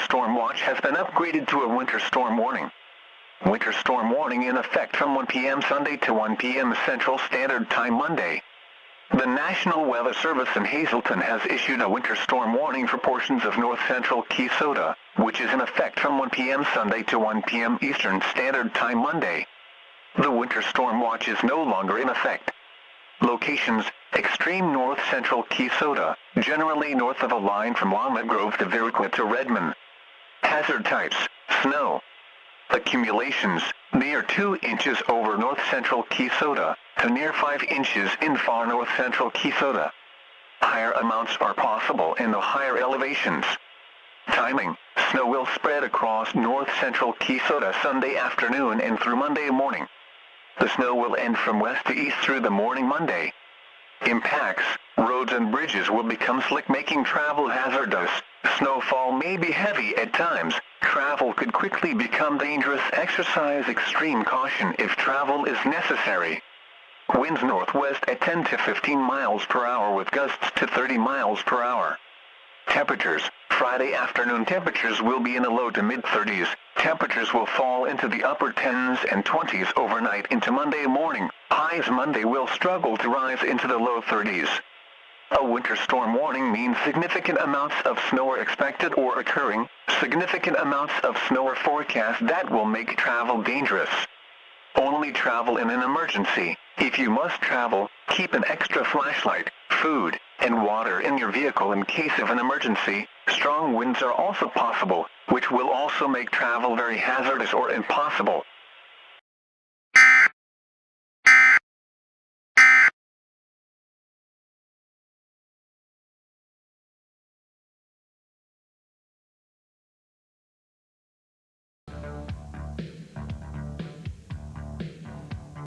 storm watch has been upgraded to a winter storm warning. Winter storm warning in effect from 1 p.m. Sunday to 1 p.m. Central Standard Time Monday. The National Weather Service in Hazleton has issued a winter storm warning for portions of north-central Keysota, which is in effect from 1 p.m. Sunday to 1 p.m. Eastern Standard Time Monday. The winter storm watch is no longer in effect. Locations: extreme north-central Keysota, generally north of a line from Walnut Grove to Viroqua to Redmond. Hazard types: snow. Accumulations: near 2 inches over north-central Keysota, to near 5 inches in far north-central Keysota. Higher amounts are possible in the higher elevations. Timing: snow will spread across north-central Keysota Sunday afternoon and through Monday morning. The snow will end from west to east through the morning Monday. Impacts: roads and bridges will become slick, making travel hazardous. Snowfall may be heavy at times. Travel could quickly become dangerous. Exercise extreme caution if travel is necessary. Winds northwest at 10 to 15 miles per hour with gusts to 30 miles per hour. Temperatures: Friday afternoon temperatures will be in the low to mid-30s. Temperatures will fall into the upper 10s and 20s overnight into Monday morning. Highs Monday will struggle to rise into the low 30s. A winter storm warning means significant amounts of snow are expected or occurring. Significant amounts of snow are forecast that will make travel dangerous. Only travel in an emergency. If you must travel, keep an extra flashlight, food, and water in your vehicle in case of an emergency. Strong winds are also possible, which will also make travel very hazardous or impossible.